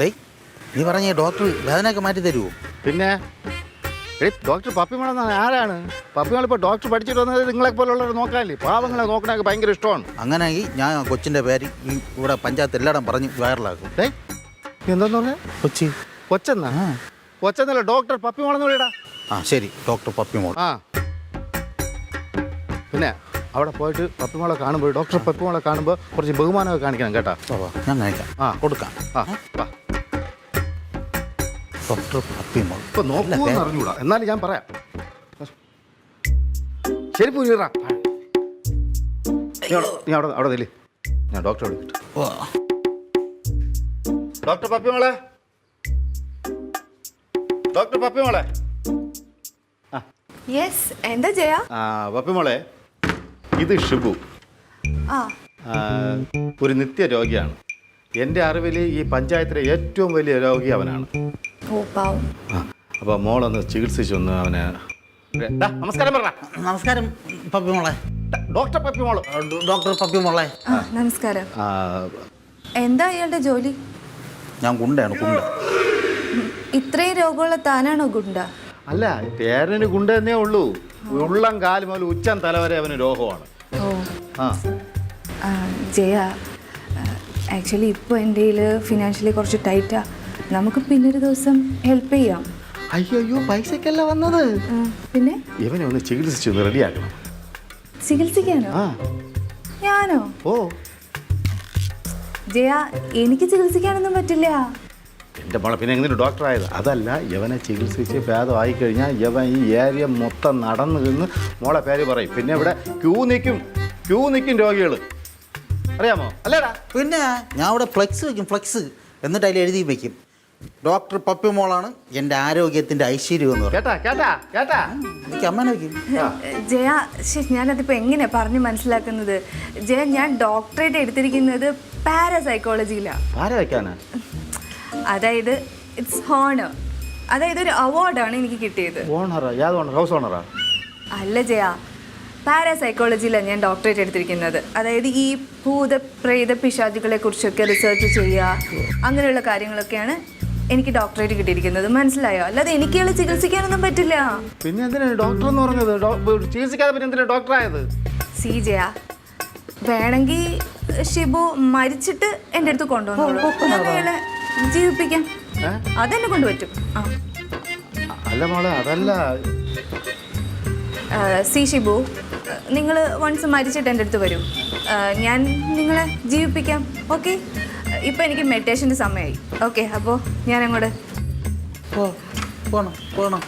ഡേയ് നീ പറഞ്ഞ ഡോക്ടർ വേദനയൊക്കെ മാറ്റി തരുമോ? പിന്നെ ഡോക്ടർ പപ്പിമോളെന്നാണ് ആരാണ്? പപ്പിമോളിപ്പോൾ ഡോക്ടർ പഠിച്ചിട്ട് വന്നത് നിങ്ങളെ പോലുള്ളവർ നോക്കാനില്ലേ? പാവങ്ങളെ നോക്കണൊക്കെ ഭയങ്കര ഇഷ്ടമാണ്. അങ്ങനെയെങ്കിൽ ഞാൻ കൊച്ചിൻ്റെ പേര് ഈ ഇവിടെ പഞ്ചായത്ത് എല്ലായിടം പറഞ്ഞ് വൈറലാക്കും. എന്താന്ന് പറഞ്ഞാൽ കൊച്ചി കൊച്ചെന്നാ? കൊച്ചെന്നല്ല, ഡോക്ടർ പപ്പിമോളെന്ന് വിളിടാ. ആ ശരി, ഡോക്ടർ പപ്പിമോൾ. ആ പിന്നെ അവിടെ പോയിട്ട് പപ്പിമോളെ കാണുമ്പോൾ, ഡോക്ടർ പപ്പിമോളെ കാണുമ്പോൾ കുറച്ച് ബഹുമാനമൊക്കെ കാണിക്കണം കേട്ടാ. ഞാൻ കാണിക്കാം. ആ കൊടുക്കാം. ആ വാ. ഡോക്ടർ പപ്പിമോൾ ഇപ്പൊ നോക്കൂന്ന് അറിഞ്ഞൂടാ, എന്നാലും ഞാൻ പറയാം. ശരി പൂരിറാ, നീ അവിടെ നില്ല്, ഞാൻ ഡോക്ടറെ വിളിക്കട്ടെ. ഡോക്ടർ പപ്പിമോളെ, ഡോക്ടർ പപ്പിമോളെ. യെസ്, എന്താ ജയ? പപ്പിമോളെ, ഇത് ഷിബു, ഒരു നിത്യ രോഗിയാണ്. എൻ്റെ അറിവിൽ ഈ പഞ്ചായത്തിലെ ഏറ്റവും വലിയ രോഗി അവനാണ്. അപ്പോൾ മോളൊന്ന് ചികിത്സിച്ചൊന്ന് അവന്. നമസ്കാരം പറ. നമസ്കാരം പപ്പിമോളെ. ഡോക്ടർ പപ്പിമോള്. ഡോക്ടർ പപ്പിമോളെ നമസ്കാരം. എന്താ ഇയാളുടെ ജോലി? ഞാൻ ഗുണ്ടയാണ്, ഗുണ്ട. ഇത്രയും രോഗമുള്ള താനാണോ ഗുണ്ട? അല്ല, പേരന് ഗുണ്ട എന്നേ ഉള്ളൂ. ഉള്ളം കാല് മുതൽ ഉച്ചം തലവരെ അവന് രോഗമാണ്. ജയ, ആക്ച്വലി ഇപ്പോൾ എൻ്റെ കയ്യിൽ ഫിനാൻഷ്യലി കുറച്ച് ടൈറ്റാ. നമുക്ക് പിന്നൊരു ദിവസം ഹെൽപ്പ് ചെയ്യാം. അയ്യോ, പൈസക്കല്ല വന്നത്. പിന്നെ ഇവനെ ഒന്ന് ചികിത്സിച്ചൊന്ന് റെഡിയാക്കണം. ചികിത്സിക്കാനോ? ഞാനോ? ഓ ജയ, എനിക്ക് ചികിത്സിക്കാനൊന്നും പറ്റില്ല. എൻ്റെ മോളെ പിന്നെ എങ്ങനെ ഡോക്ടറായത്? അതല്ല, യവനെ ചികിത്സിച്ച് ഭേദമായി കഴിഞ്ഞാൽ യവൻ ഈ ഏരിയ മൊത്തം നടന്നു നിന്ന് മോളെ പേര് പറയും. പിന്നെ ഇവിടെ ക്യൂ നിൽക്കും രോഗികൾ, അറിയാമോ? അല്ലേടാ? പിന്നെ ഞാൻ ഇവിടെ ഫ്ലെക്സ് വയ്ക്കും, ഫ്ലെക്സ്. എന്നിട്ട് അതിൽ എഴുതി വയ്ക്കും, ഡോക്ടർ പപ്പിമോളാണ് എൻ്റെ ആരോഗ്യത്തിൻ്റെ ഐശ്വര്യം എന്ന് പറയും. കേട്ടാ എനിക്ക് അമ്മനെ വയ്ക്കും. ജയ, ഞാനതിപ്പോൾ എങ്ങനെയാണ് പറഞ്ഞ് മനസ്സിലാക്കുന്നത്? ജയ, ഞാൻ ഡോക്ടറേറ്റ് എടുത്തിരിക്കുന്നത് പാരാസൈക്കോളജിയിലാണ്. ആരെ വയ്ക്കാനാ? അതായത് ഇറ്റ്സ് ഹോണർ, അതായത് ഒരു അവാർഡാണ് എനിക്ക് കിട്ടിയത്. ഓണറാ? യാത് ഓണർ? ഹൗസ് ഓണറാ? അല്ല ജയ, പാരാസൈക്കോളജിയിലാണ് ഞാൻ ഡോക്ടറേറ്റ് എടുത്തിരിക്കുന്നത്. അതായത് ഈ ഭൂത പ്രേത പിശാചുകളെ കുറിച്ചൊക്കെ റിസർച്ച് ചെയ്യുക, അങ്ങനെയുള്ള കാര്യങ്ങളൊക്കെയാണ് എനിക്ക് ഡോക്ടറേറ്റ് കിട്ടിയിരിക്കുന്നത്. മനസ്സിലായോ? അല്ലാതെ എനിക്കുള്ള ചികിത്സിക്കാനൊന്നും പറ്റില്ല. പിന്നെ എന്തിനാണ് ഡോക്ടർ എന്ന് പറഞ്ഞത്? ചികിത്സിക്കാതെ പിന്നെ എന്തിനാണ് ഡോക്ടറായത്? സി ജയ, വേണമെങ്കിൽ ഷിബു മരിച്ചിട്ട് എൻ്റെ അടുത്ത് കൊണ്ടുവന്നോളൂ, അയാളെ ജീവിപ്പിക്കാം. അതെന്നെ കൊണ്ട് പറ്റും. അല്ല മോളെ, അതല്ല. സി ഷിബു, നിങ്ങൾ വൺസ് മരിച്ചിട്ട് എൻ്റെ അടുത്ത് വരൂ, ഞാൻ നിങ്ങളെ ജീവിപ്പിക്കാം. ഓക്കെ? ഇപ്പം എനിക്ക് മെഡിറ്റേഷൻ്റെ സമയമായി. ഓക്കെ, അപ്പോൾ ഞാൻ അങ്ങോട്ട് പോണം.